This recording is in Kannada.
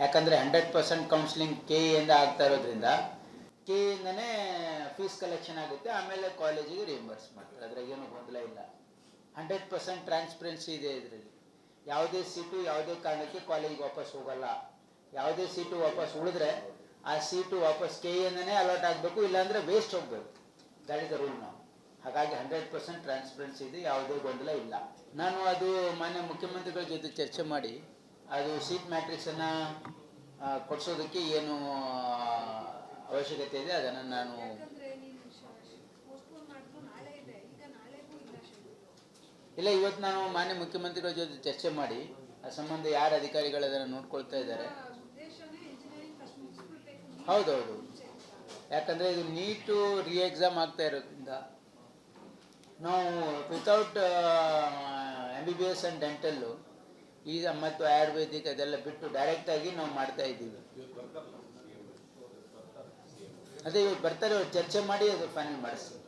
ಯಾಕಂದರೆ 100% ಕೌನ್ಸಿಲಿಂಗ್ ಕೆ ಇಂದ ಆಗ್ತಾ ಇರೋದ್ರಿಂದ ಕೆ ಇಂದನೇ ಫೀಸ್ ಕಲೆಕ್ಷನ್ ಆಗುತ್ತೆ, ಆಮೇಲೆ ಕಾಲೇಜಿಗೆ ರಿಯಂಬರ್ಸ್ ಮಾಡ್ತಾರೆ. ಅದ್ರಾಗ ಏನೂ ಗೊಂದಲ ಇಲ್ಲ. 100% ಟ್ರಾನ್ಸ್ಪರೆನ್ಸಿ ಇದೆ ಇದರಲ್ಲಿ. ಯಾವುದೇ ಸೀಟು ಯಾವುದೇ ಕಾರಣಕ್ಕೆ ಕಾಲೇಜಿಗೆ ವಾಪಸ್ ಹೋಗಲ್ಲ. ಯಾವುದೇ ಸೀಟು ವಾಪಸ್ ಉಳಿದ್ರೆ ಆ ಸೀಟು ವಾಪಸ್ ಕೆ ಇಂದನೇ ಅಲಾಟ್ ಆಗಬೇಕು, ಇಲ್ಲಾಂದರೆ ವೇಸ್ಟ್ ಹೋಗಬೇಕು. ದ್ಯಾಟ್ ಇಸ್ ದ ರೂಲ್ ನಾವು. ಹಾಗಾಗಿ 100% ಟ್ರಾನ್ಸ್ಪರೆನ್ಸಿ ಇದೆ, ಯಾವುದೇ ಗೊಂದಲ ಇಲ್ಲ. ನಾನು ಅದು ಮಾನ್ಯ ಮುಖ್ಯಮಂತ್ರಿಗಳ ಜೊತೆ ಚರ್ಚೆ ಮಾಡಿ ಅದು ಸೀಟ್ ಮ್ಯಾಟ್ರಿಕ್ಸನ್ನು ಕೊಡಿಸೋದಕ್ಕೆ ಏನು ಅವಶ್ಯಕತೆ ಇದೆ ಅದನ್ನು ನಾನು ಇಲ್ಲ, ಇವತ್ತು ನಾನು ಮಾನ್ಯ ಮುಖ್ಯಮಂತ್ರಿಗಳ ಜೊತೆ ಚರ್ಚೆ ಮಾಡಿ ಆ ಸಂಬಂಧ ಯಾರು ಅಧಿಕಾರಿಗಳು ಅದನ್ನು ನೋಡ್ಕೊಳ್ತಾ ಇದ್ದಾರೆ. ಹೌದೌದು, ಯಾಕಂದರೆ ಇದು ನೀಟು ರೀ ಎಕ್ಸಾಮ್ ಆಗ್ತಾ ಇರೋದ್ರಿಂದ ನಾವು ವಿತೌಟ್ MBBS ಆ್ಯಂಡ್ ಡೆಂಟಲ್ಲು ಈಗ ಮತ್ತು ಆಯುರ್ವೇದಿಕ್ ಅದೆಲ್ಲ ಬಿಟ್ಟು ಡೈರೆಕ್ಟಾಗಿ ನಾವು ಮಾಡ್ತಾ ಇದ್ದೀವಿ. ಅದೇ ಇವತ್ತು ಬರ್ತಾರೆ, ಚರ್ಚೆ ಮಾಡಿ ಅದು ಫೈನಲ್ ಮಾಡಿಸ್ತೀವಿ.